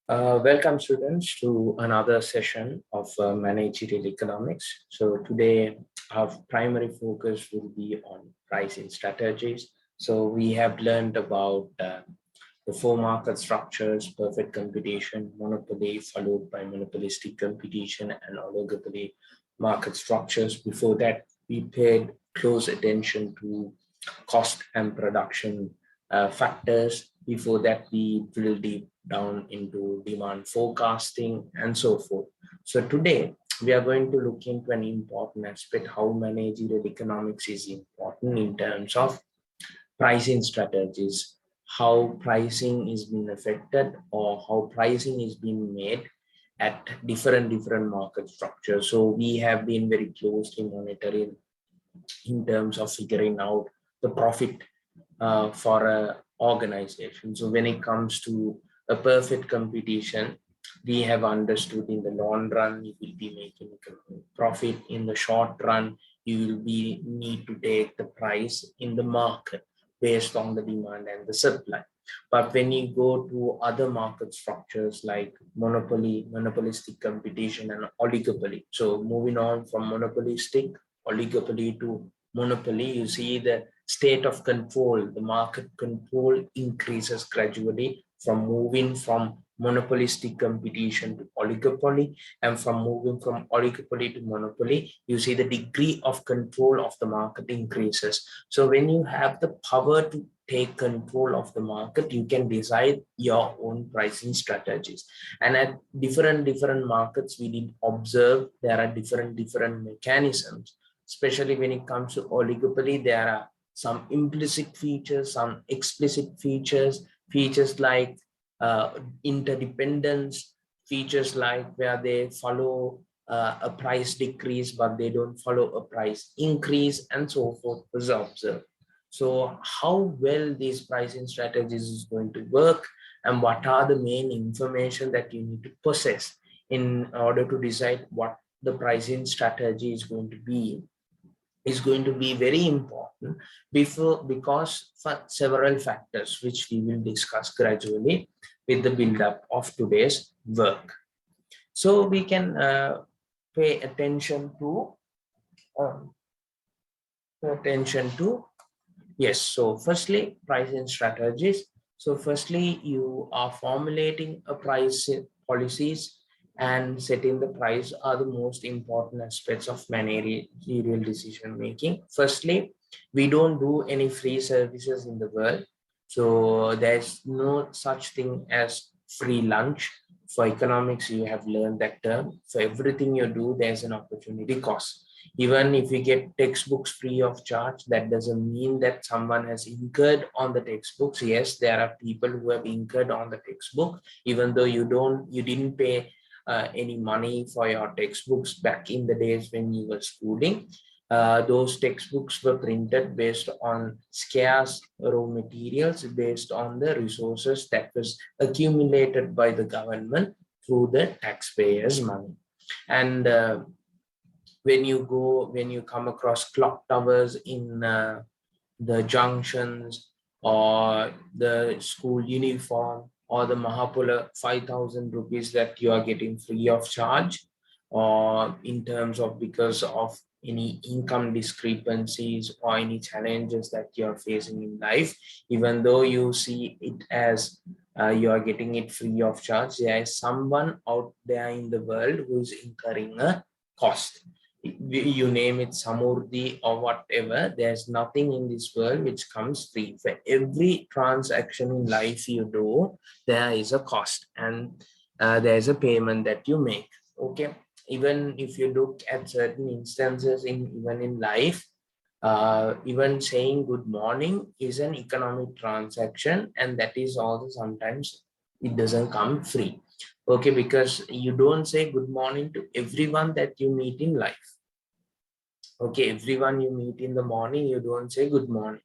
Welcome students to another session of managerial economics. So today our primary focus will be on pricing strategies. So we have learned about the four market structures: perfect competition, monopoly, followed by monopolistic competition, and oligopoly market structures. Before that, we paid close attention to cost and production factors. Before that, we drill deep down into demand forecasting and so forth. So today, we are going to look into an important aspect: how managerial economics is important in terms of pricing strategies, how pricing is being affected or how pricing is being made at different market structures. So we have been very closely monitoring in terms of figuring out the profit for a organization. So when it comes to a perfect competition, we have understood in the long run you will be making profit. In the short run, you will be need to take the price in the market based on the demand and the supply. But when you go to other market structures like monopoly, monopolistic competition, and oligopoly, so moving on from monopolistic oligopoly to monopoly, you see the state of control, the market control increases gradually from moving from monopolistic competition to oligopoly, and from moving from oligopoly to monopoly, you see the degree of control of the market increases. So when you have the power to take control of the market, you can decide your own pricing strategies. And at different markets, we did observe there are different mechanisms. Especially when it comes to oligopoly, there are some implicit features, some explicit features, features like interdependence, features like where they follow a price decrease, but they don't follow a price increase, and so forth was observed. So how well these pricing strategies is going to work, and what are the main information that you need to possess in order to decide what the pricing strategy is going to be very important because for several factors which we will discuss gradually with the build-up of today's work. So we can pay attention to um, yes. So firstly, pricing strategies. So firstly, you are formulating a price policies, and setting the price are the most important aspects of managerial decision making. Firstly, we don't do any free services in the world. So there's no such thing as free lunch. For economics, you have learned that term. For everything you do, there's an opportunity cost. Even if we get textbooks free of charge, that doesn't mean that someone has incurred on the textbooks. Yes, there are people who have incurred on the textbook, even though you didn't pay any money for your textbooks back in the days when you were schooling. Those textbooks were printed based on scarce raw materials, based on the resources that was accumulated by the government through the taxpayers' money. And when you come across clock towers in the junctions, or the school uniform, or the Mahapula 5,000 rupees that you are getting free of charge, or in terms of because of any income discrepancies or any challenges that you are facing in life, even though you see it as you are getting it free of charge, there is someone out there in the world who is incurring a cost. You name it Samurdi or whatever, there's nothing in this world which comes free. For every transaction in life you do, there is a cost, and there's a payment that you make. Okay, even if you look at certain instances even in life, even saying good morning is an economic transaction, and that is also sometimes it doesn't come free. Okay, because you don't say good morning to everyone that you meet in life. Okay, everyone you meet in the morning, you don't say good morning.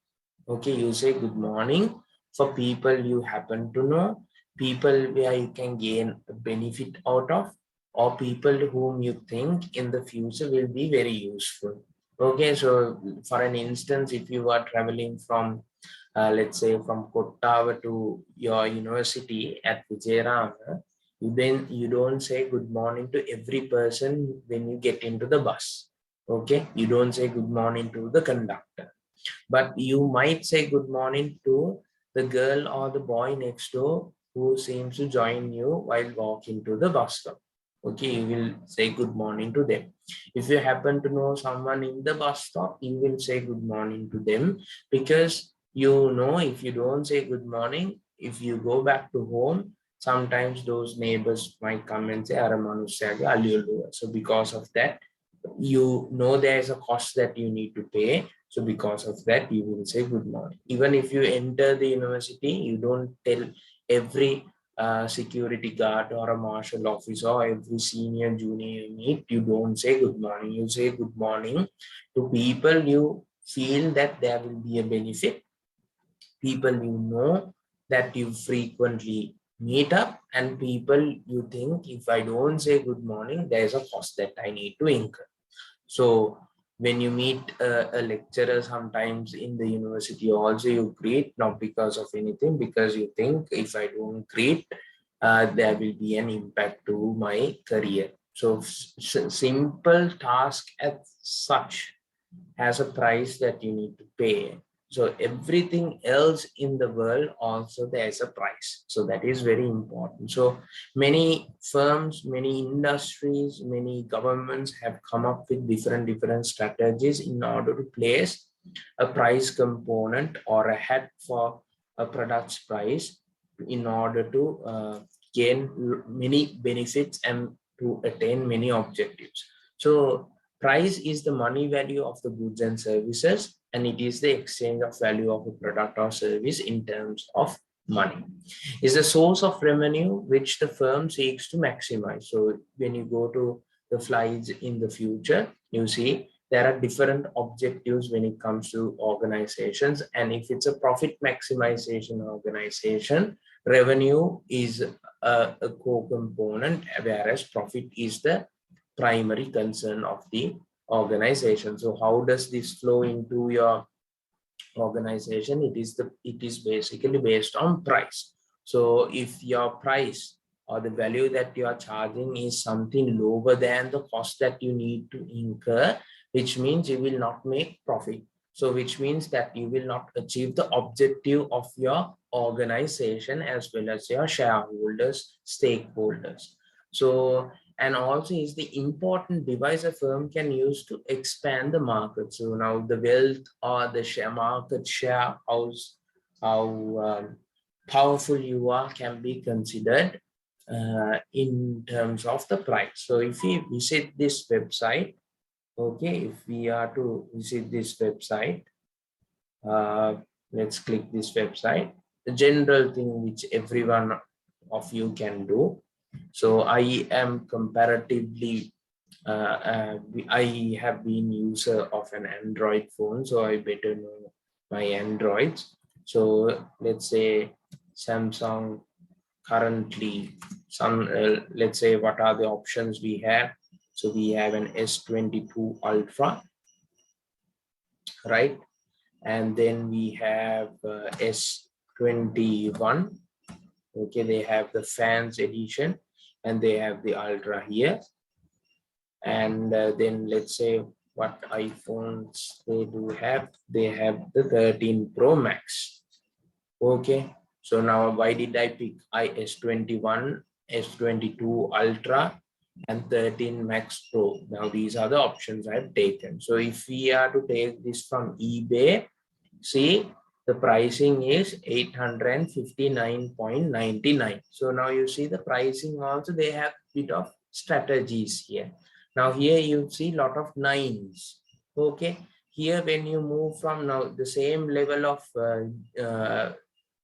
Okay, you say good morning for people you happen to know, people where you can gain a benefit out of, or people whom you think in the future will be very useful. Okay, so for an instance, if you are traveling from, let's say from Kottava to your university at Vijayarama, Then you don't say good morning to every person when you get into the bus. Okay, you don't say good morning to the conductor, but you might say good morning to the girl or the boy next door who seems to join you while walking to the bus stop. Okay, you will say good morning to them. If you happen to know someone in the bus stop, you will say good morning to them, because you know if you don't say good morning, if you go back to home, sometimes those neighbors might come and say, "Ara manusyage aliyulu." So because of that, you know there's a cost that you need to pay. So because of that, you will say good morning. Even if you enter the university, you don't tell every security guard or a marshal officer or every senior junior you meet, you don't say good morning. You say good morning to people you feel that there will be a benefit, people you know that you frequently meet up, and people you think if I don't say good morning, there's a cost that I need to incur. So when you meet a lecturer sometimes in the university also, you greet not because of anything, because you think if I don't greet, there will be an impact to my career. So simple task as such has a price that you need to pay. So everything else in the world also there's a price. So that is very important. So many firms, many industries, many governments have come up with different strategies in order to place a price component or a hat for a product's price in order to gain many benefits and to attain many objectives. So price is the money value of the goods and services, and it is the exchange of value of a product or service in terms of money. Is the source of revenue which the firm seeks to maximize. So when you go to the slides in the future, you see there are different objectives when it comes to organizations. And if it's a profit maximization organization, revenue is a core component, whereas profit is the primary concern of the organization. So how does this flow into your organization? It is basically based on price. So if your price or the value that you are charging is something lower than the cost that you need to incur, which means you will not make profit. So which means that you will not achieve the objective of your organization as well as your shareholders, stakeholders. So, and also is the important device a firm can use to expand the market. So now the wealth or the share market share, how powerful you are can be considered in terms of the price. So if we visit this website, okay, if we are to visit this website, uh, let's click this website. The general thing which everyone of you can do. So I am comparatively, I have been user of an Android phone, so I better know my Androids. So let's say Samsung currently, let's say what are the options we have. So we have an S22 Ultra, right? And then we have S21. Okay, they have the fans edition and they have the Ultra here. And then let's say what iPhones they do have. They have the 13 Pro Max. Okay, so now why did I pick S21, S22 Ultra, and 13 Max Pro? Now these are the options I've taken. So if we are to take this from eBay, see the pricing is 859.99. So now you see the pricing also, they have bit of strategies here. Now here you see lot of nines. Okay, here when you move from now the same level of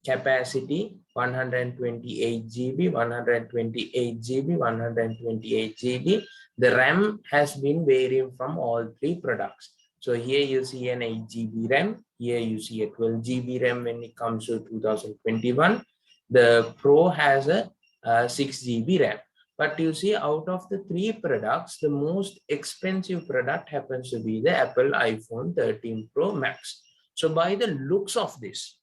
capacity, 128 GB, 128 GB, 128 GB. The RAM has been varying from all three products. So here you see an 8 GB RAM, here you see a 12 GB RAM when it comes to 2021. The Pro has a 6 GB RAM. But you see out of the three products, the most expensive product happens to be the Apple iPhone 13 Pro Max. So by the looks of this,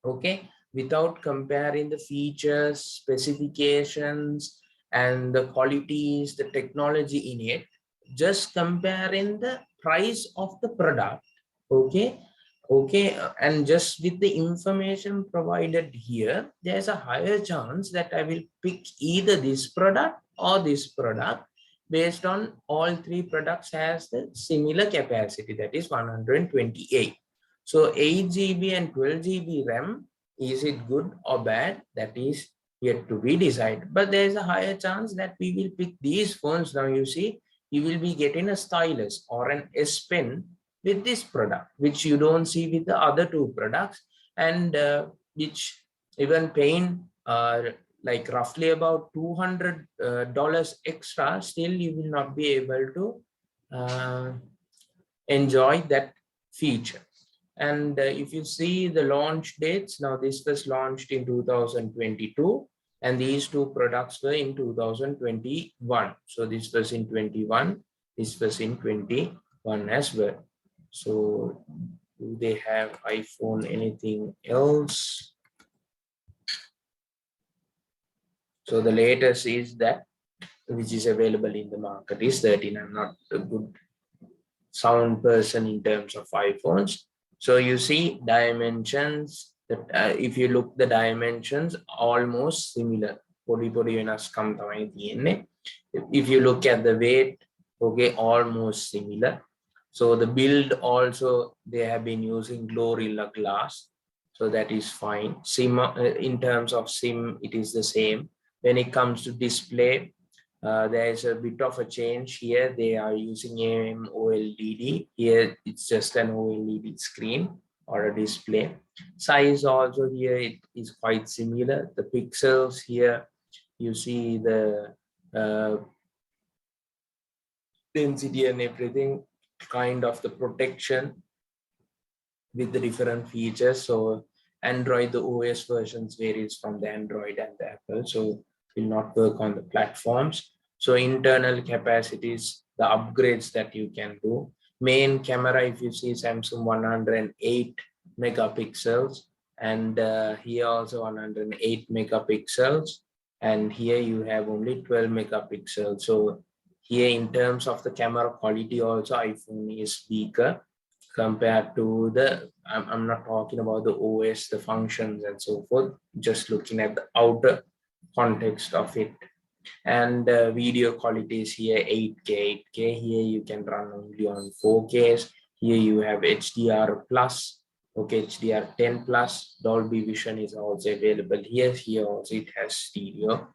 okay, without comparing the features, specifications, and the qualities, the technology in it, just comparing the price of the product. Okay. Okay, and just with the information provided here, there's a higher chance that I will pick either this product or this product based on all three products has the similar capacity, that is 128. So 8 GB and 12 GB RAM, is it good or bad? That is yet to be decided. But there is a higher chance that we will pick these phones. Now you see, you will be getting a stylus or an S Pen with this product, which you don't see with the other two products, and which even paying like roughly about $200 extra, still you will not be able to enjoy that feature. And if you see the launch dates, now this was launched in 2022, and these two products were in 2021. So this was in 21, this was in 21 as well. So do they have iPhone anything else? So the latest is that which is available in the market is 13. I'm not a good sound person in terms of iPhones. So you see dimensions that if you look the dimensions almost similar. If you look at the weight, okay, almost similar. So the build also, they have been using Glorilla glass, so that is fine. SIM in terms of SIM, it is the same. When it comes to display, there is a bit of a change here. They are using AMOLED. Here it's just an OLED screen or a display. Size also here it is quite similar. The pixels here, you see the density and everything, kind of the protection with the different features. So Android, the OS versions varies from the Android and the Apple, so will not work on the platforms. So internal capacities, the upgrades that you can do. Main camera, if you see Samsung 108 megapixels, and here also 108 megapixels, and here you have only 12 megapixels. So here in terms of the camera quality also, iPhone is weaker compared to the, I'm not talking about the OS, the functions and so forth, just looking at the outer context of it. And video quality is here 8K. Here you can run only on 4Ks. Here you have HDR plus, okay, HDR 10 plus. Dolby Vision is also available here. Here also it has stereo.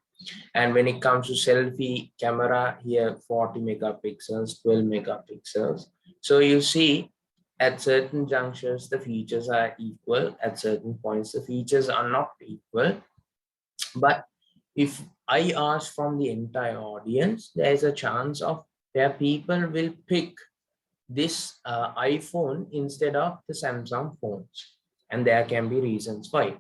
And when it comes to selfie camera, here 40 megapixels, 12 megapixels. So you see, at certain junctures, the features are equal. At certain points, the features are not equal. But if I ask from the entire audience, there is a chance of where people will pick this iPhone instead of the Samsung phones. And there can be reasons why.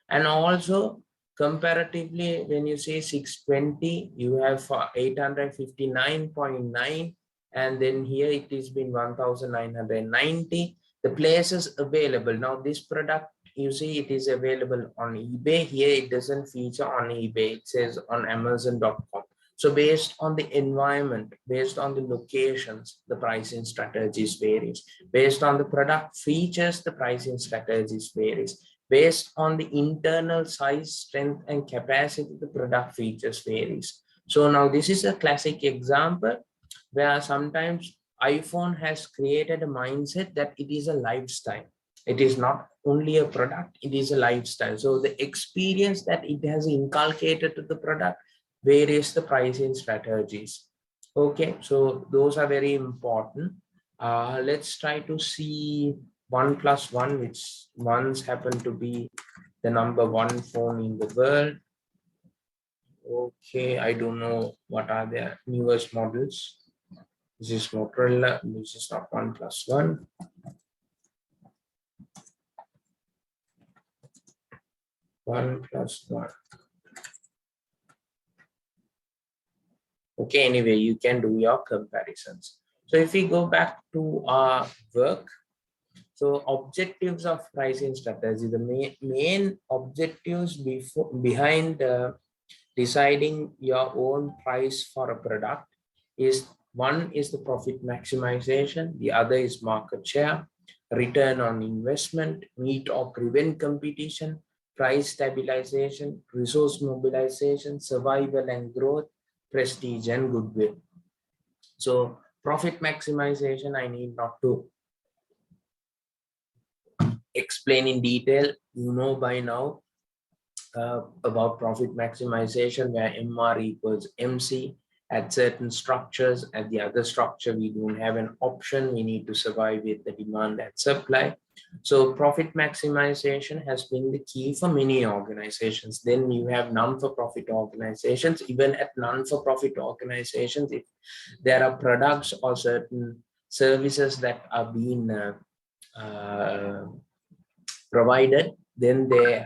And also, comparatively, when you say 620, you have 859.9, and then here it has been 1990. The places available. Now, this product, you see, it is available on eBay. Here, it doesn't feature on eBay. It says on Amazon.com. So based on the environment, based on the locations, the pricing strategies varies. Based on the product features, the pricing strategies varies. Based on the internal size, strength, and capacity, the product features varies. So now this is a classic example where sometimes iPhone has created a mindset that it is a lifestyle. It is not only a product, it is a lifestyle. So the experience that it has inculcated to the product varies the pricing strategies. Okay, so those are very important. Let's try to see OnePlus One, which once happened to be the #1 phone in the world. Okay, I don't know what are their newest models. This is Motorola, this is not OnePlus One. OnePlus One. Okay, anyway, you can do your comparisons. So if we go back to our work, So objectives of pricing strategy, the main objectives behind deciding your own price for a product is: one is the profit maximization, the other is market share, return on investment, meet or prevent competition, price stabilization, resource mobilization, survival and growth, prestige and goodwill. So profit maximization, I need not to explain in detail. You know by now about profit maximization, where MR equals MC. At certain structures, at the other structure, we don't have an option. We need to survive with the demand and supply. So profit maximization has been the key for many organizations. Then you have non-for-profit organizations. Even at non-for-profit organizations, if there are products or certain services that are being provided, then they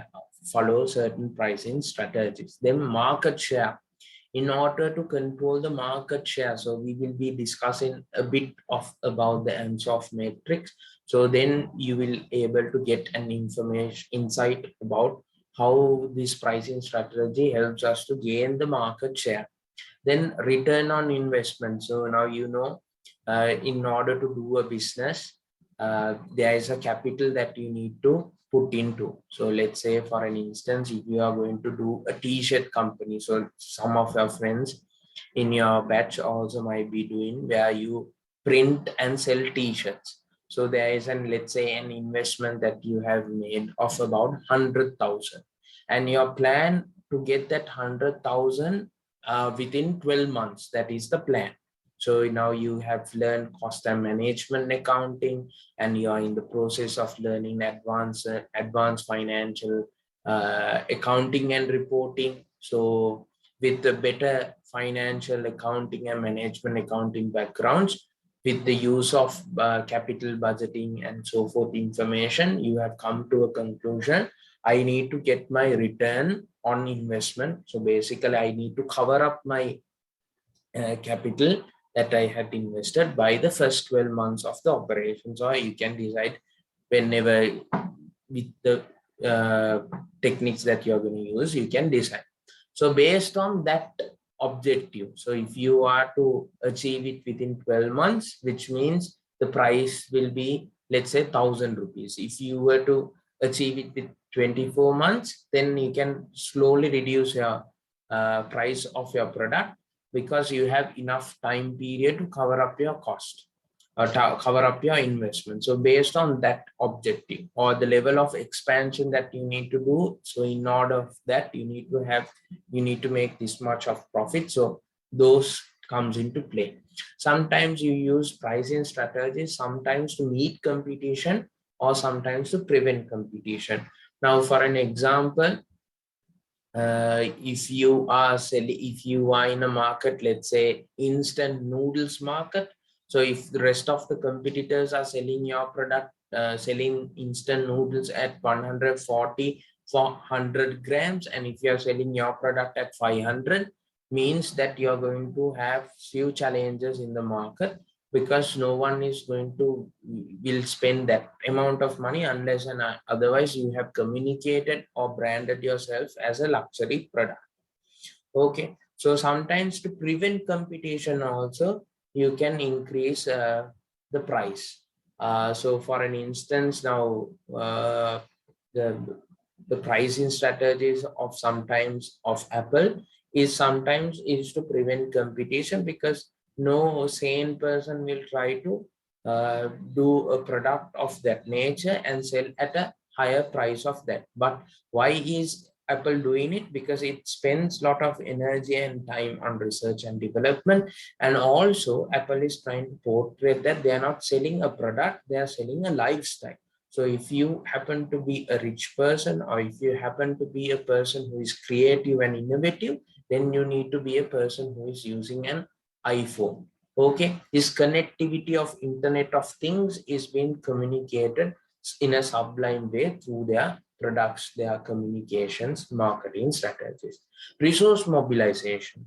follow certain pricing strategies. Then market share, in order to control the market share, so we will be discussing a bit of about the Ansoff matrix. So then you will able to get an information insight about how this pricing strategy helps us to gain the market share. Then return on investment. So now you know, in order to do a business, there is a capital that you need to put into. So let's say, for an instance, if you are going to do a t-shirt company, so some of your friends in your batch also might be doing, where you print and sell t-shirts. So there is an, let's say, an investment that you have made of about 100,000, and your plan to get that 100,000 within 12 months. That is the plan. So now you have learned cost and management accounting, and you are in the process of learning advanced financial accounting and reporting. So with the better financial accounting and management accounting backgrounds, with the use of capital budgeting and so forth information, you have come to a conclusion: I need to get my return on investment. So basically, I need to cover up my capital that I had invested by the first 12 months of the operations. Or you can decide whenever, with the techniques that you're going to use, you can decide. So based on that objective, so if you are to achieve it within 12 months, which means the price will be, let's say, 1,000 rupees. If you were to achieve it with 24 months, then you can slowly reduce your price of your product, because you have enough time period to cover up your cost or cover up your investment. So based on that objective or the level of expansion that you need to do, so in order of that, you need to make this much of profit. So those comes into play. Sometimes you use pricing strategies, sometimes to meet competition, or sometimes to prevent competition. Now, for an example, if you are selling, if you are in a market, let's say instant noodles market, so if the rest of the competitors are selling your product, selling instant noodles at 140 for 100 grams, and if you are selling your product at 500, means that you're going to have few challenges in the market, because no one is going to will spend that amount of money unless and otherwise you have communicated or branded yourself as a luxury product. Okay, so sometimes to prevent competition also, you can increase the price. So for an instance, now the the pricing strategies of sometimes of Apple is sometimes is to prevent competition, because no sane person will try to do a product of that nature and sell at a higher price of that. But why is Apple doing it? Because it spends a lot of energy and time on research and development. And also Apple is trying to portray that they are not selling a product, they are selling a lifestyle. So if you happen to be a rich person, or if you happen to be a person who is creative and innovative, then you need to be a person who is using an iPhone. Okay, this connectivity of Internet of Things is being communicated in a sublime way through their products, their communications, marketing strategies. Resource mobilization.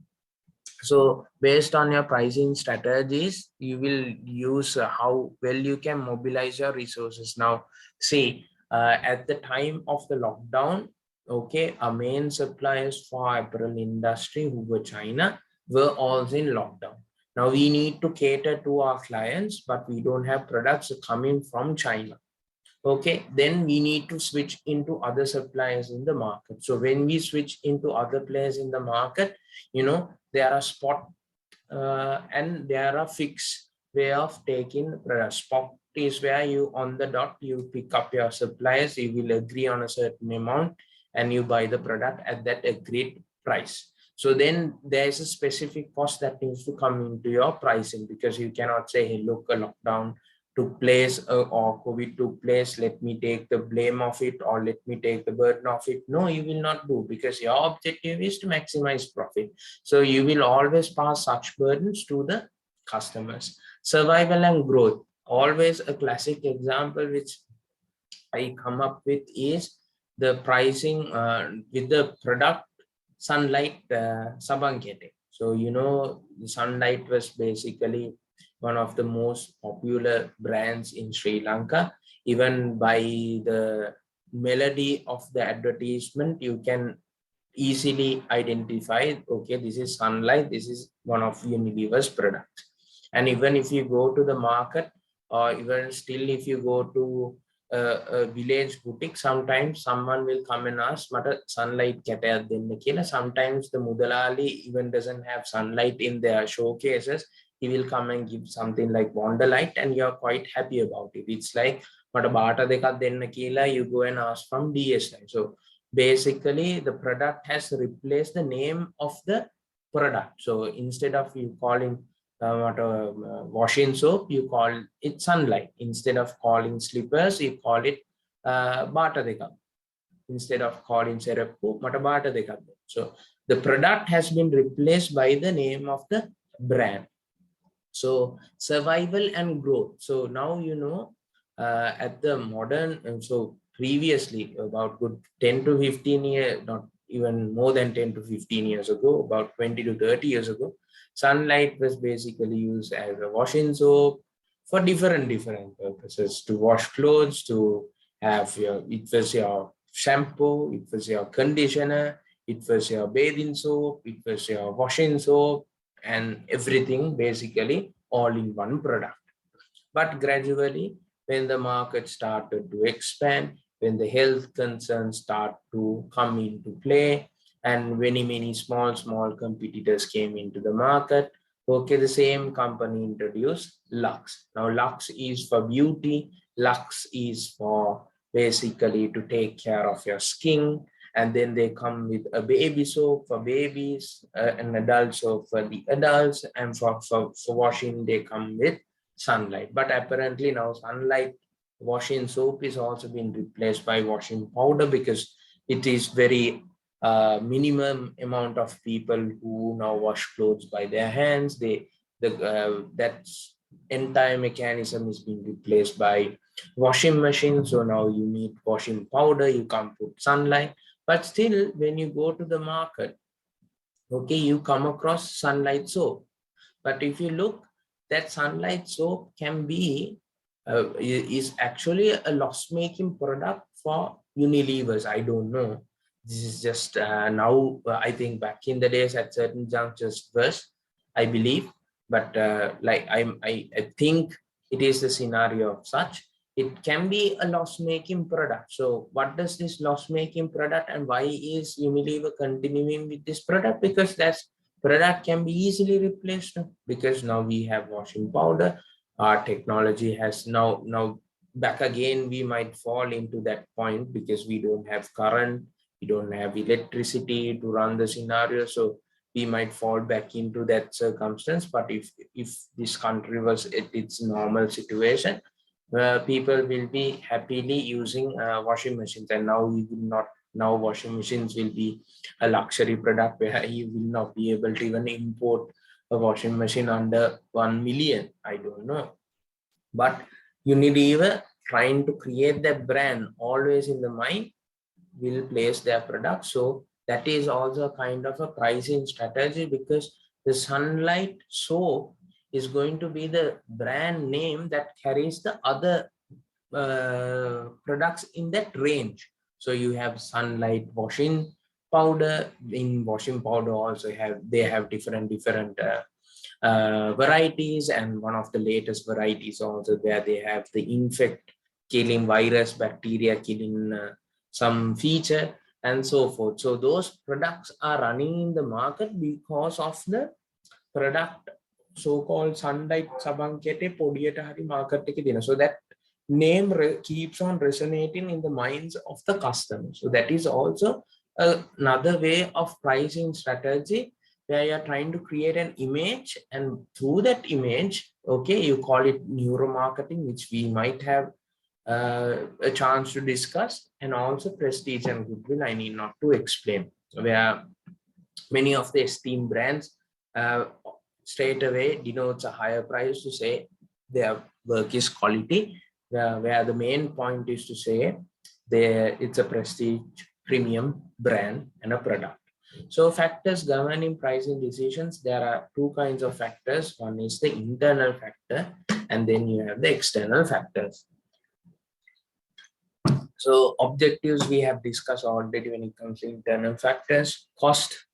So based on your pricing strategies, you will use how well you can mobilize your resources. Now, see, at the time of the lockdown, okay, our main suppliers for apparel industry, who were China, were also in lockdown. Now we need to cater to our clients, but we don't have products coming from China. Okay, then we need to switch into other suppliers in the market. So when we switch into other players in the market, there are spot and there are fixed way of taking product. Spot is where you on the dot, you pick up your suppliers, you will agree on a certain amount and you buy the product at that agreed price. So then there is a specific cost that needs to come into your pricing, because you cannot say, hey, look, a lockdown took place or COVID took place, let me take the blame of it or let me take the burden of it. No, you will not do, because your objective is to maximize profit. So you will always pass such burdens to the customers. Survival and growth. Always a classic example which I come up with is the pricing with the product Sunlight Sabankete. So, Sunlight was basically one of the most popular brands in Sri Lanka. Even by the melody of the advertisement, you can easily identify, okay, this is Sunlight, this is one of Unilever's products. And even if you go to the market, or even still if you go to a village boutique, sometimes someone will come and ask, "Mata Sunlight kata denna kiyala." Sometimes the Mudalali even doesn't have Sunlight in their showcases. He will come and give something like Wonderlight, and you're quite happy about it. It's like, "Mata bata dekak denna kiyala," you go and ask from DSI. So basically the product has replaced the name of the product. So instead of you calling washing soap, you call it Sunlight. Instead of calling slippers, you call it bata dekam. Instead of calling serappu, mata bata dekam. So the product has been replaced by the name of the brand. So survival and growth. So now at the modern, so previously about good 10 to 15 years, not even more than 10 to 15 years ago, about 20 to 30 years ago, Sunlight was basically used as a washing soap for different purposes, to wash clothes, to have it was your shampoo, it was your conditioner, it was your bathing soap, it was your washing soap, and everything basically all in one product. But gradually, when the market started to expand, when the health concerns start to come into play, and many small competitors came into the market, okay, the same company introduced Lux. Now Lux is for beauty, Lux is for basically to take care of your skin, and then they come with a baby soap for babies, an adult soap for the adults, and for washing they come with Sunlight. But apparently now Sunlight washing soap is also being replaced by washing powder, because it is very minimum amount of people who now wash clothes by their hands. That entire mechanism is being replaced by washing machine. So now you need washing powder, you can't put Sunlight. But still, when you go to the market, okay, you come across Sunlight soap. But if you look, that Sunlight soap can be is actually a loss-making product for Unilevers. I don't know. This is just now. I think back in the days at certain junctures first, I believe. But I think it is the scenario of such. It can be a loss-making product. So what does this loss-making product, and why is Unilever continuing with this product? Because that's product can be easily replaced, because now we have washing powder. Our technology has now back again, we might fall into that point, because we don't have current, we don't have electricity to run the scenario. So we might fall back into that circumstance. But if this country was at its normal situation, people will be happily using washing machines. And now we will not, now washing machines will be a luxury product, where you will not be able to even import a washing machine under 1 million. I don't know. But Unilever, trying to create that brand always in the mind, will place their product. So that is also kind of a pricing strategy, because The Sunlight soap is going to be the brand name that carries the other products in that range. So you have Sunlight washing powder. In washing powder also they have different varieties, and one of the latest varieties also where they have the infect killing virus, bacteria killing some feature, and so forth. So those products are running in the market because of the product so-called Sunlight Sabankete Podiata Hari market. So that name keeps on resonating in the minds of the customer. So that is also another way of pricing strategy, where you're trying to create an image, and through that image, okay, you call it neuromarketing, which we might have a chance to discuss, and also prestige and goodwill. I need not to explain, where many of the esteemed brands uh, straight away denotes a higher price to say their work is quality, where the main point is to say it's a prestige premium brand and a product. So factors governing pricing decisions, there are two kinds of factors. One is the internal factor, and then you have the external factors. So objectives we have discussed already when it comes to internal factors. Cost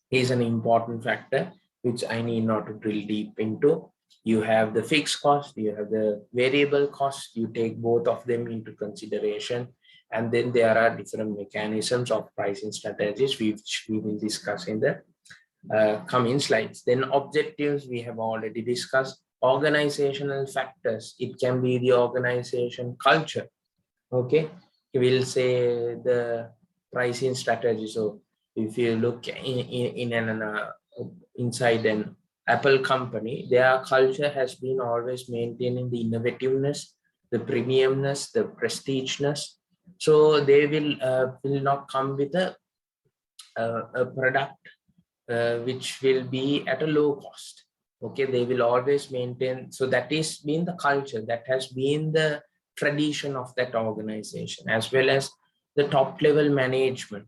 is an important factor, which I need not to drill deep into. You have the fixed cost, you have the variable cost, you take both of them into consideration. And then there are different mechanisms of pricing strategies, which we will discuss in the coming slides. Then objectives we have already discussed. Organizational factors, it can be the organization culture. Okay, we'll say the pricing strategy. So if you look inside an Apple company, their culture has been always maintaining the innovativeness, the premiumness, the prestigeness. So they will not come with a product which will be at a low cost. Okay, they will always maintain. So that is been the culture, that has been the tradition of that organization, as well as the top level management.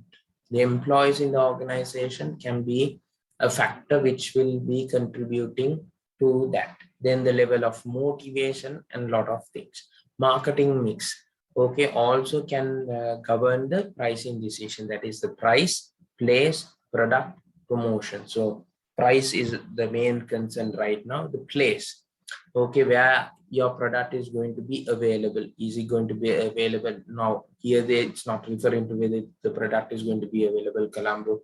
The employees in the organization can be a factor which will be contributing to that. Then the level of motivation and a lot of things. Marketing mix, okay, also can govern the pricing decision. That is the price, place, product, promotion. So price is the main concern right now. The place, okay, where your product is going to be available. Is it going to be available now? Here it's not referring to whether the product is going to be available Colombo,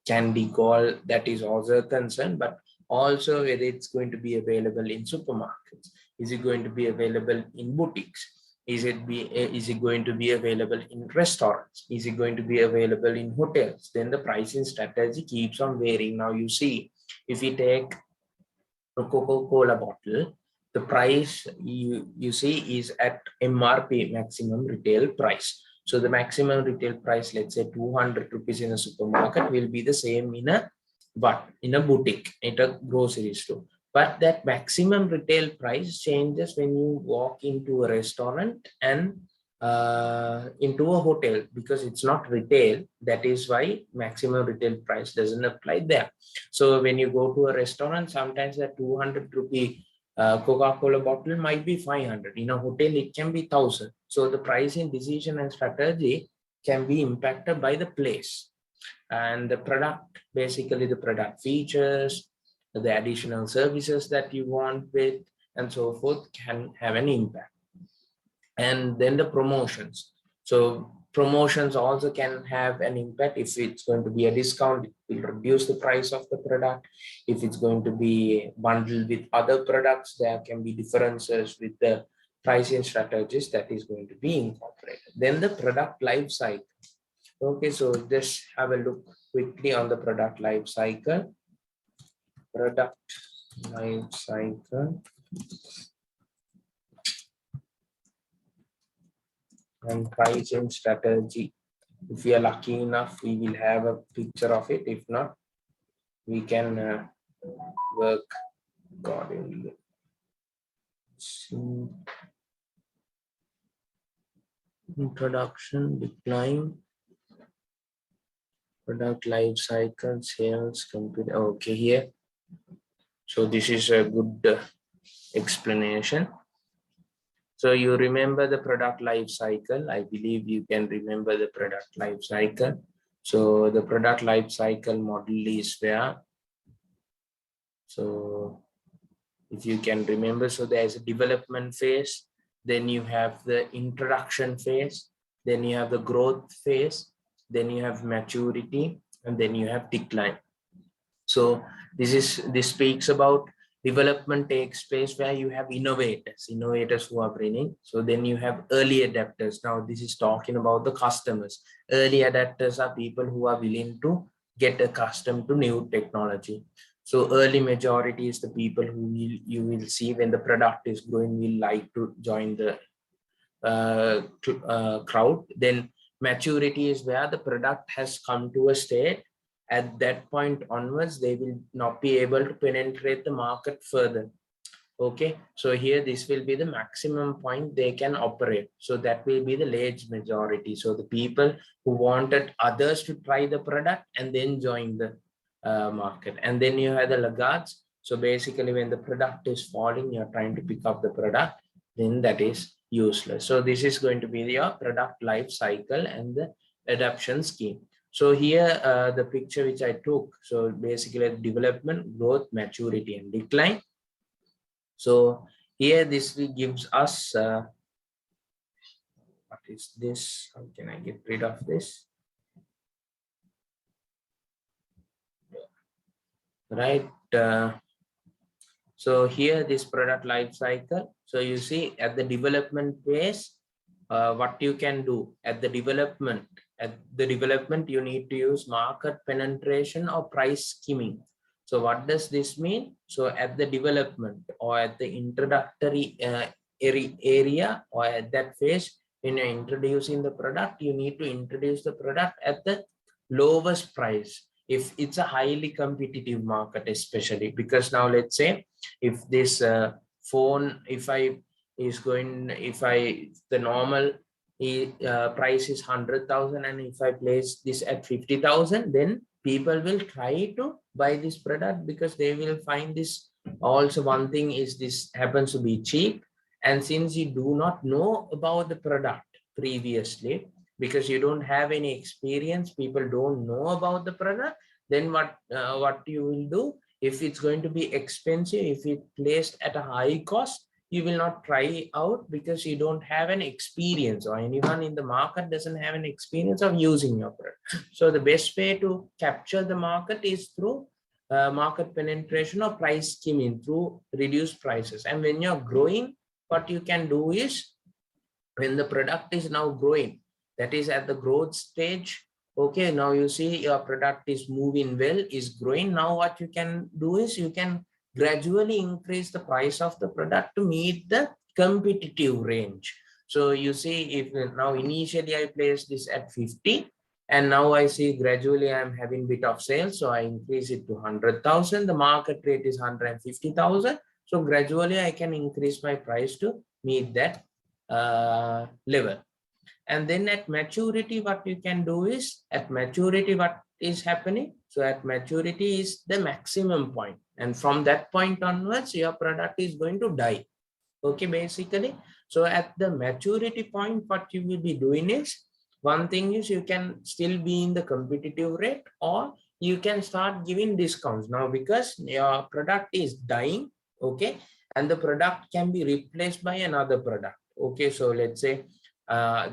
Candy, Call, that is also a concern, but also whether it's going to be available in supermarkets. Is it going to be available in boutiques? Is it going to be available in restaurants? Is it going to be available in hotels? Then the pricing strategy keeps on varying. Now you see, if you take a Coca-Cola bottle, the price you see is at MRP, maximum retail price. So the maximum retail price, let's say 200 rupees in a supermarket, will be the same in a boutique, in a grocery store. But that maximum retail price changes when you walk into a restaurant and into a hotel, because it's not retail. That is why maximum retail price doesn't apply there. So when you go to a restaurant, sometimes that 200 rupee Coca-Cola bottle might be 500. In a hotel, it can be 1,000. So the pricing decision and strategy can be impacted by the place and the product, basically the product features, the additional services that you want with, and so forth, can have an impact. And then the promotions. So promotions also can have an impact. If it's going to be a discount, it will reduce the price of the product. If it's going to be bundled with other products, there can be differences with the pricing strategies that is going to be incorporated. Then the product life cycle. Okay, so just have a look quickly on the product life cycle. Product life cycle. And pricing strategy. If we are lucky enough, we will have a picture of it. If not, we can work accordingly. Introduction, decline, product life cycle, sales, computer. Okay, here So this is a good explanation. So you remember the product life cycle. I believe you can remember the product life cycle. So the product life cycle model is where, so if you can remember, so there's a development phase, then you have the introduction phase, then you have the growth phase, then you have maturity, and then you have decline. So this speaks about development takes place where you have innovators who are bringing. So then you have early adapters. Now this is talking about the customers. Early adapters are people who are willing to get accustomed to new technology. So early majority is the people who you will see when the product is growing will like to join the crowd. Then maturity is where the product has come to a state. At that point onwards, they will not be able to penetrate the market further. Okay, so here this will be the maximum point they can operate. So that will be the large majority. So the people who wanted others to try the product and then join the market. And then you have the laggards. So basically when the product is falling, you're trying to pick up the product, then that is useless. So this is going to be your product life cycle and the adoption scheme. So here the picture which I took, so basically development, growth, maturity and decline. So here this gives us, what is this? How can I get rid of this? Right. So here this product life cycle. So you see at the development phase, what you can do at the development. At the development, you need to use market penetration or price skimming. So what does this mean? So at the development or at the introductory area or at that phase, when you're introducing the product, you need to introduce the product at the lowest price. If it's a highly competitive market, especially because now let's say if this phone, if I is going, if I the normal price is 100,000 and if I place this at 50,000, then people will try to buy this product because they will find this. Also one thing is this happens to be cheap, and since you do not know about the product previously, because you don't have any experience, people don't know about the product, then what you will do, if it's going to be expensive, if it placed at a high cost, you will not try out because you don't have an experience, or anyone in the market doesn't have an experience of using your product. So the best way to capture the market is through market penetration or price skimming through reduced prices. And when you're growing, what you can do is, when the product is now growing, that is at the growth stage, okay, now you see your product is moving well, is growing. Now what you can do is you can gradually increase the price of the product to meet the competitive range. So you see, if now initially I placed this at 50 and now I see gradually I'm having bit of sales, so I increase it to 100,000. The market rate is 150,000, so gradually I can increase my price to meet that level. And then at maturity, what you can do is, at maturity what is happening, so at maturity is the maximum point, and from that point onwards your product is going to die. Okay, basically. So at the maturity point, what you will be doing is, one thing is you can still be in the competitive rate, or you can start giving discounts now because your product is dying. Okay, and the product can be replaced by another product. Okay, so let's say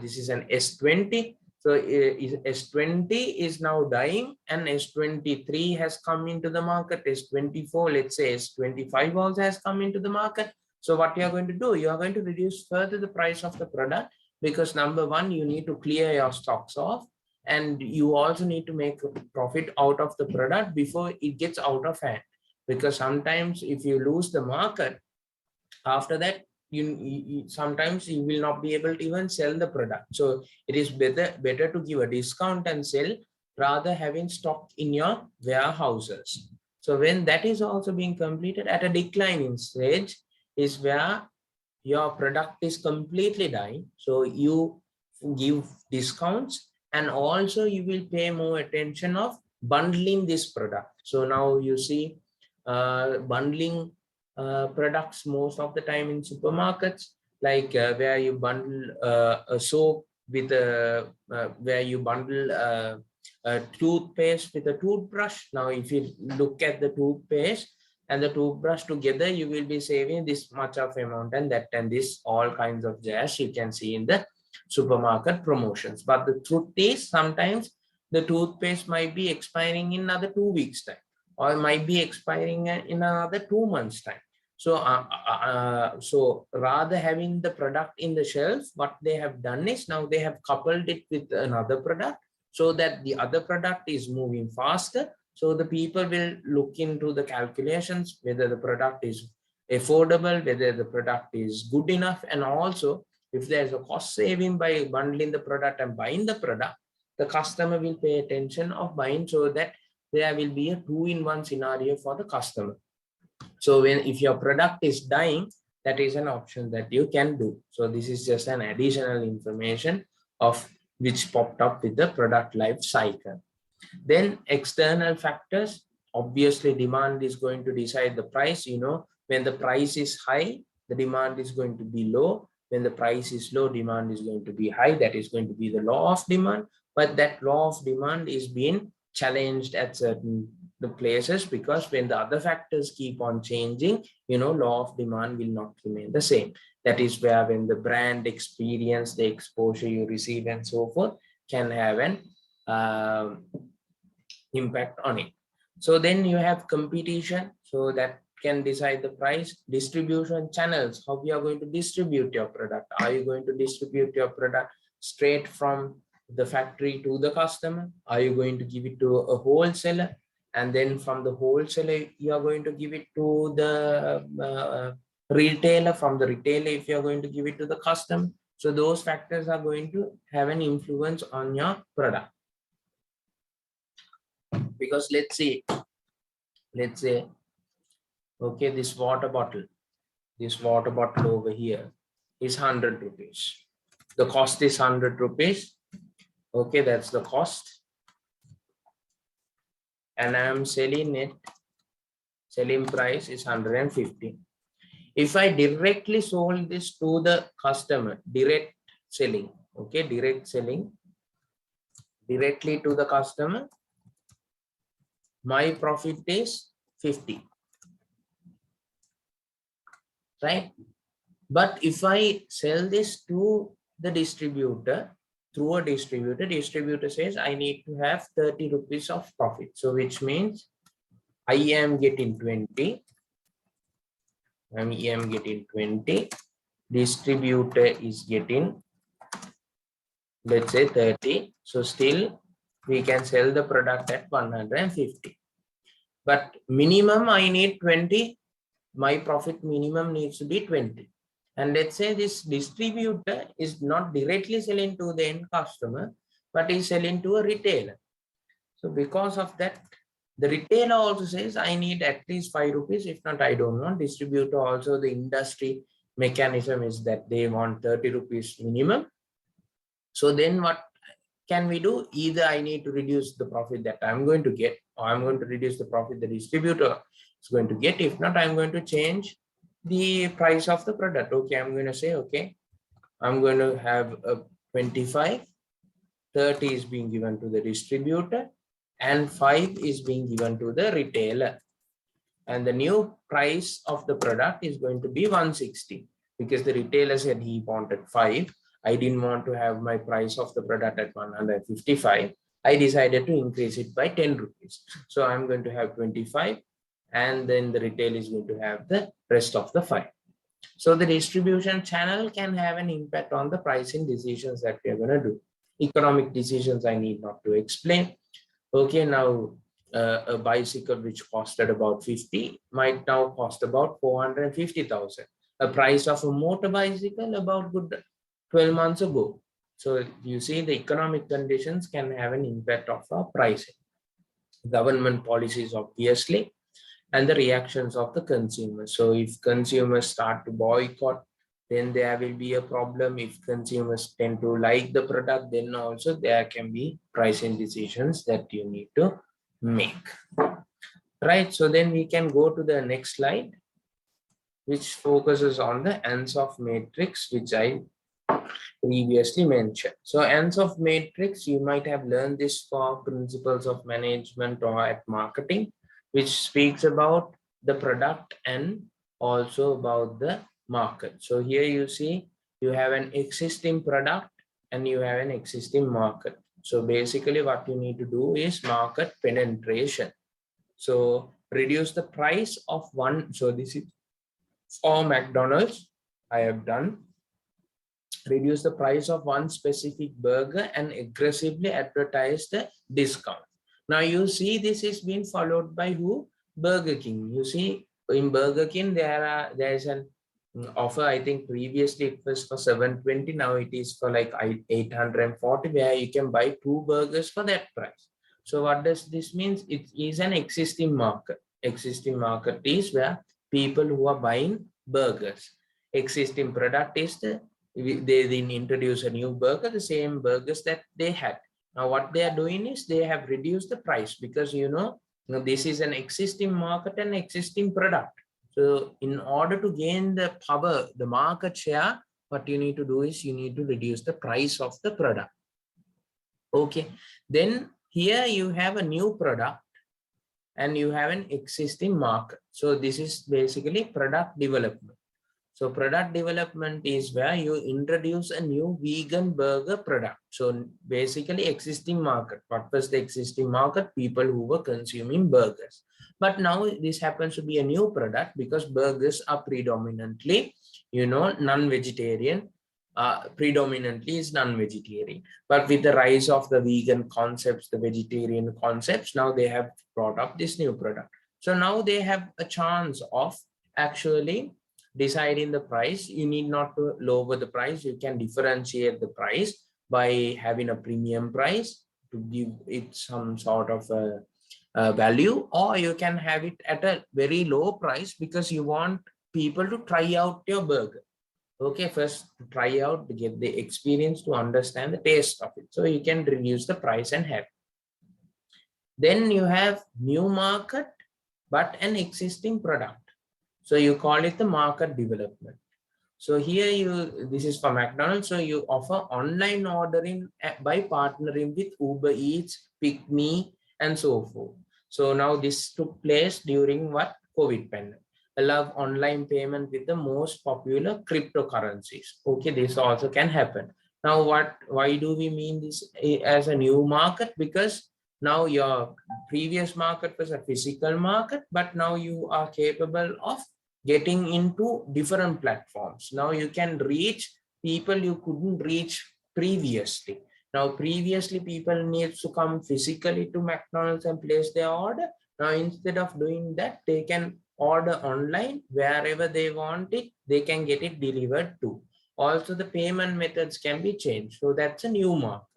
this is an S20. So S20 is now dying and S23 has come into the market. S24, let's say S25 also has come into the market. So what you are going to do, you are going to reduce further the price of the product, because number one, you need to clear your stocks off, and you also need to make a profit out of the product before it gets out of hand. Because sometimes if you lose the market, after that you sometimes you will not be able to even sell the product. So it is better to give a discount and sell, rather having stock in your warehouses. So when that is also being completed, at a declining stage is where your product is completely dying, so you give discounts, and also you will pay more attention of bundling this product. So now you see bundling products most of the time in supermarkets, like where you bundle a soap with where you bundle a toothpaste with a toothbrush. Now, if you look at the toothpaste and the toothbrush together, you will be saving this much of amount and that and this all kinds of jazz you can see in the supermarket promotions. But the truth is, sometimes the toothpaste might be expiring in another 2 weeks time, or might be expiring in another 2 months time. So rather having the product in the shelf, what they have done is now they have coupled it with another product so that the other product is moving faster. So the people will look into the calculations, whether the product is affordable, whether the product is good enough, and also if there's a cost saving by bundling the product and buying the product, the customer will pay attention of buying, so that there will be a two-in-one scenario for the customer. So if your product is dying, that is an option that you can do. So this is just an additional information of which popped up with the product life cycle. Then external factors, obviously demand is going to decide the price. When the price is high, the demand is going to be low. When the price is low, demand is going to be high. That is going to be the law of demand. But that law of demand is being challenged at certain the places, because when the other factors keep on changing, law of demand will not remain the same. That is where when the brand experience, the exposure you receive and so forth can have an impact on it. So then you have competition, so that can decide the price. Distribution channels, how you are going to distribute your product. Are you going to distribute your product straight from the factory to the customer? Are you going to give it to a wholesaler, and then from the wholesaler you are going to give it to the retailer, from the retailer if you are going to give it to the customer? So those factors are going to have an influence on your product. Because let's say okay, this water bottle over here is 100 rupees. The cost is 100 rupees. Okay, that's the cost, and I am selling it, selling price is 150. If I directly sold this to the customer, direct selling, okay, direct selling directly to the customer, my profit is 50, right? But if I sell this to the distributor, through a distributor says I need to have 30 rupees of profit. So which means I am getting 20. Distributor is getting, let's say, 30. So still we can sell the product at 150. But minimum I need 20. My profit minimum needs to be 20. And let's say this distributor is not directly selling to the end customer, but is selling to a retailer. So because of that, the retailer also says, I need at least 5 rupees. If not, I don't want. Distributor also, the industry mechanism is that they want 30 rupees minimum. So then what can we do? Either I need to reduce the profit that I'm going to get, or I'm going to reduce the profit the distributor is going to get. If not, I'm going to change the price of the product. Okay, I'm going to say, okay, I'm going to have a 25, 30 is being given to the distributor, and 5 is being given to the retailer. And the new price of the product is going to be 160, because the retailer said he wanted 5. I didn't want to have my price of the product at 155. I decided to increase it by 10 rupees. So I'm going to have 25, and then the retail is going to have the rest of the 5. So the distribution channel can have an impact on the pricing decisions that we are going to do. Economic decisions I need not to explain. Okay, now a bicycle which costed about 50 might now cost about 450,000. A price of a motor bicycle about good 12 months ago. So you see, the economic conditions can have an impact of our pricing. Government policies, obviously, and the reactions of the consumers. So if consumers start to boycott, then there will be a problem. If consumers tend to like the product, then also there can be pricing decisions that you need to make. right? So then we can go to the next slide, which focuses on the Ansoff matrix, which I previously mentioned. So Ansoff matrix, you might have learned this for principles of management or at marketing, which speaks about the product and also about the market. So here you see you have an existing product and you have an existing market. So basically what you need to do is market penetration. So reduce the price of one. So this is for McDonald's. I have done reduce the price of one specific burger and aggressively advertise the discount. Now you see this is being followed by who? Burger King. You see in Burger King there's an offer. I think previously it was for 720. Now it is for like 840, where you can buy two burgers for that price. So what does this mean? It is an existing market. Existing market is where people who are buying burgers. Existing product is they then introduce a new burger, the same burgers that they had. Now what they are doing is they have reduced the price because this is an existing market and existing product. So in order to gain the power, the market share, what you need to do is you need to reduce the price of the product. Okay, then here you have a new product and you have an existing market. So this is basically product development. So product development is where you introduce a new vegan burger product. So basically existing market. What was the existing market? People who were consuming burgers. But now this happens to be a new product because burgers are predominantly, non-vegetarian. Predominantly is non-vegetarian. But with the rise of the vegan concepts, the vegetarian concepts, now they have brought up this new product. So now they have a chance of actually deciding the price. You need not to lower the price. You can differentiate the price by having a premium price to give it some sort of a value, or you can have it at a very low price because you want people to try out your burger. Okay, first try out to get the experience to understand the taste of it. So you can reduce the price and have. Then you have new market, but an existing product. So you call it the market development. So here this is for McDonald's. So you offer online ordering by partnering with Uber Eats, PickMe, and so forth. So now this took place during what? COVID pandemic. Allow online payment with the most popular cryptocurrencies. Okay, this also can happen. Now why do we mean this as a new market? Because now your previous market was a physical market, but now you are capable of getting into different platforms. Now you can reach people you couldn't reach previously. Now previously people need to come physically to McDonald's and place their order. Now instead of doing that, they can order online wherever they want it. They can get it delivered to. Also the payment methods can be changed. So that's a new market.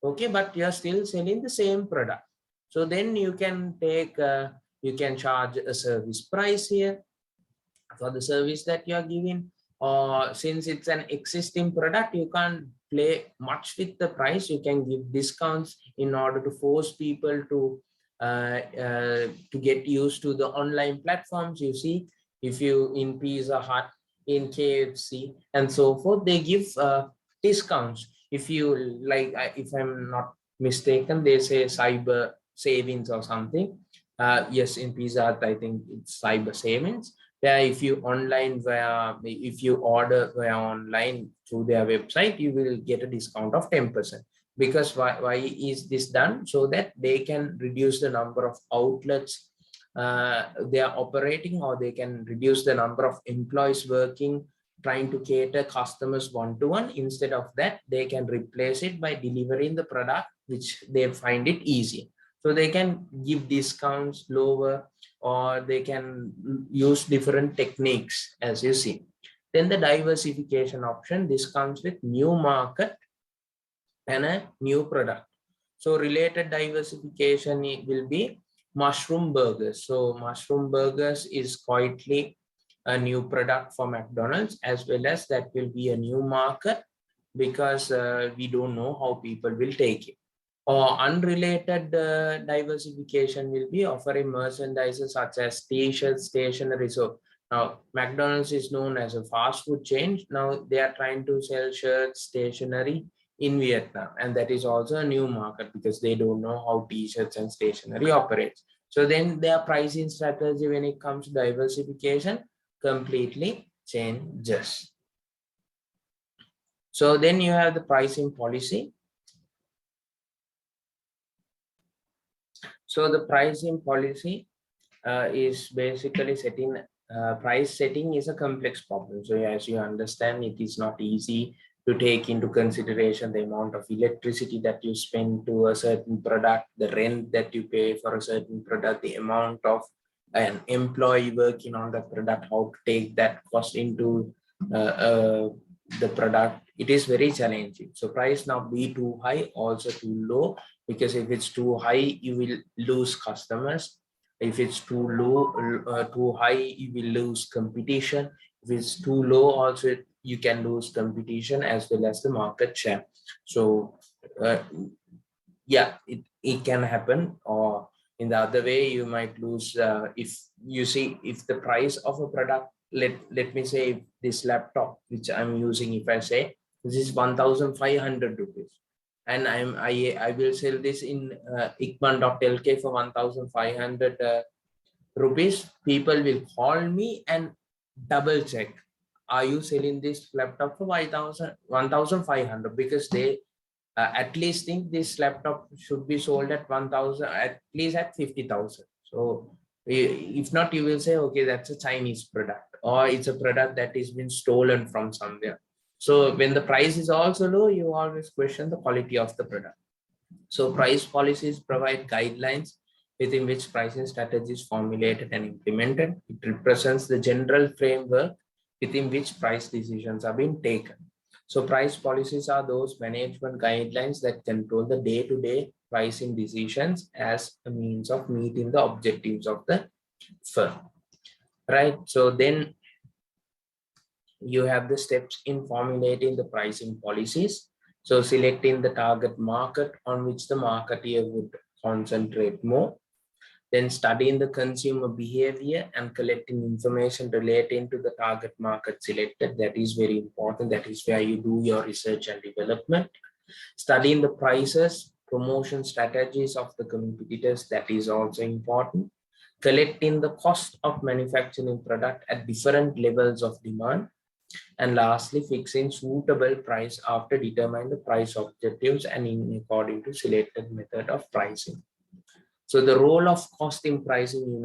Okay, but you're still selling the same product. So then you can you can charge a service price here for the service that you're giving. Or since it's an existing product, you can't play much with the price. You can give discounts in order to force people to get used to the online platforms. You see, if you in Pizza Hut, in KFC, and so forth, they give discounts. If you like, if I'm not mistaken, they say cyber savings or something. Yes, in Pizza Hut, I think it's cyber savings. Yeah, if you order via online through their website, you will get a discount of 10%. Because why is this done? So that they can reduce the number of outlets they are operating, or they can reduce the number of employees working trying to cater customers one-to-one. Instead of that, they can replace it by delivering the product which they find it easy. So they can give discounts lower, or they can use different techniques, as you see. Then the diversification option, this comes with new market and a new product. So related diversification will be mushroom burgers. So mushroom burgers is quietly a new product for McDonald's, as well as that will be a new market because we don't know how people will take it. Or unrelated diversification will be offering merchandise such as t-shirts, stationery. So now McDonald's is known as a fast food chain. Now they are trying to sell shirts, stationery in Vietnam, and that is also a new market because they don't know how t-shirts and stationery operates. So then their pricing strategy when it comes to diversification completely changes. So then you have the pricing policy. So the pricing policy is basically setting price setting is a complex problem. So as you understand, it is not easy to take into consideration the amount of electricity that you spend to a certain product, the rent that you pay for a certain product, the amount of an employee working on the product, how to take that cost into the product. It is very challenging. So price not be too high, also too low, because if it's too high, you will lose customers. If it's too low, too high, you will lose competition. If it's too low, also you can lose competition as well as the market share. So yeah, it can happen. Or in the other way, you might lose if you see if the price of a product, let me say this laptop which I'm using, if I say this is 1,500 rupees, and I will sell this in Ikman.lk for 1,500 rupees, people will call me and double check, are you selling this laptop for 1,500? Because they at least think this laptop should be sold at 1,000, at least at 50,000. So if not, you will say, okay, that's a Chinese product, or it's a product that is been stolen from somewhere. So when the price is also low, you always question the quality of the product. So price policies provide guidelines within which pricing strategies formulated and implemented. It represents the general framework within which price decisions are being taken. So price policies are those management guidelines that control the day-to-day pricing decisions as a means of meeting the objectives of the firm. Right. So then you have the steps in formulating the pricing policies. So selecting the target market on which the marketeer would concentrate more, then studying the consumer behavior and collecting information relating to the target market selected. That is very important. That is where you do your research and development. Studying the prices, promotion strategies of the competitors. That is also important. Collecting the cost of manufacturing product at different levels of demand. And lastly, fixing suitable price after determining the price objectives and in according to selected method of pricing. So the role of cost in pricing,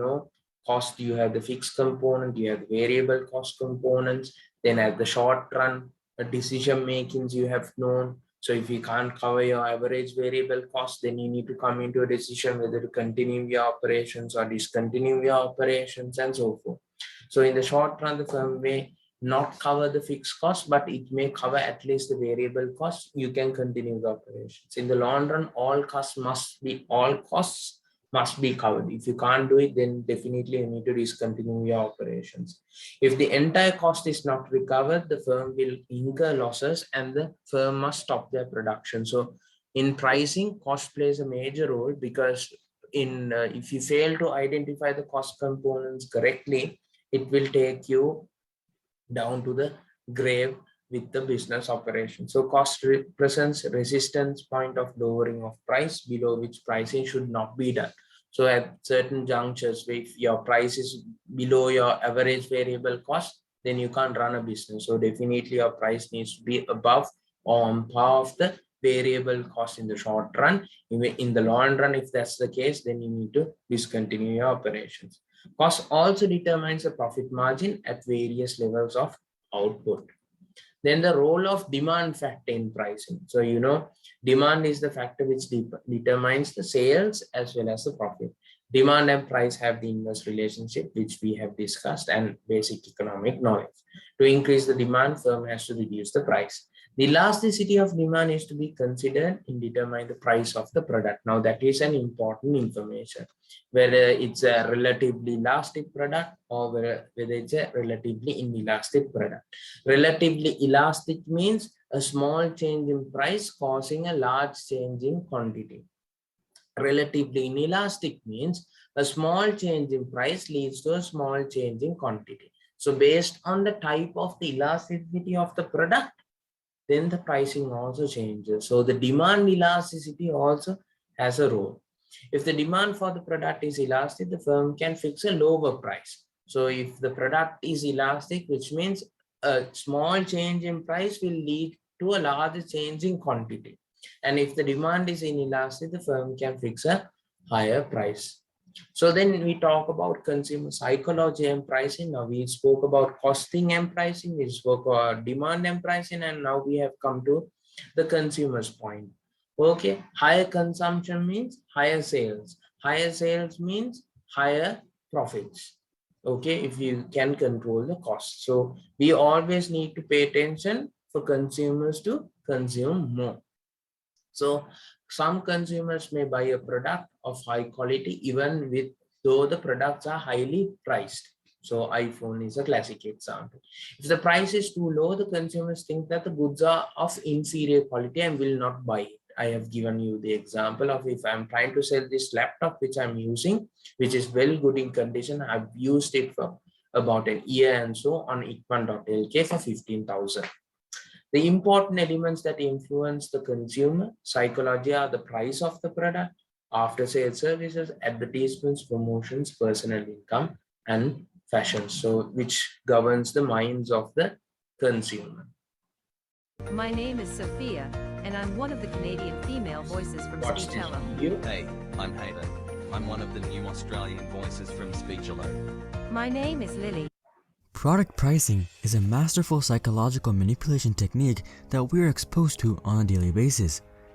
cost, you have the fixed component, you have the variable cost components, then at the short run, the decision makings you have known. So if you can't cover your average variable cost, then you need to come into a decision whether to continue your operations or discontinue your operations and so forth. So in the short run, the firm may not cover the fixed cost, but it may cover at least the variable cost. You can continue the operations. In the long run, all costs must be covered. If you can't do it, then definitely you need to discontinue your operations. If the entire cost is not recovered, the firm will incur losses and the firm must stop their production. So in pricing, cost plays a major role because if you fail to identify the cost components correctly, it will take you down to the grave with the business operation. So cost represents resistance point of lowering of price below which pricing should not be done. So at certain junctures, if your price is below your average variable cost, then you can't run a business. So definitely your price needs to be above or on par of the variable cost in the short run. In the long run, if that's the case, then you need to discontinue your operations. Cost also determines the profit margin at various levels of output. Then the role of demand factor in pricing. So, demand is the factor which determines the sales as well as the profit. Demand and price have the inverse relationship, which we have discussed, and basic economic knowledge. To increase the demand, firm has to reduce the price. The elasticity of demand is to be considered in determining the price of the product. Now that is an important information, whether it's a relatively elastic product or whether it's a relatively inelastic product. Relatively elastic means a small change in price causing a large change in quantity. Relatively inelastic means a small change in price leads to a small change in quantity. So based on the type of the elasticity of the product, then the pricing also changes. So the demand elasticity also has a role. If the demand for the product is elastic, the firm can fix a lower price. So if the product is elastic, which means a small change in price will lead to a larger change in quantity. And if the demand is inelastic, the firm can fix a higher price. So then we talk about consumer psychology and pricing. Now we spoke about costing and pricing, we spoke about demand and pricing, and now we have come to the consumer's point. Okay, higher consumption means higher sales. Higher sales means higher profits. Okay, if you can control the cost. So we always need to pay attention for consumers to consume more. So some consumers may buy a product of high quality even with though the products are highly priced. So iPhone is a classic example. If the price is too low, the consumers think that the goods are of inferior quality and will not buy it. I have given you the example of if I'm trying to sell this laptop which I'm using, which is well good in condition. I've used it for about an year and so on Ipman.lk for 15,000. The important elements that influence the consumer psychology are the price of the product, after sales services, advertisements, promotions, personal income, and fashion. So, which governs the minds of the consumer. My name is Sophia, and I'm one of the Canadian female voices from Watch this Speechello. video. Hey, I'm Hayden. I'm one of the new Australian voices from Speechello. My name is Lily. Product pricing is a masterful psychological manipulation technique that we are exposed to on a daily basis.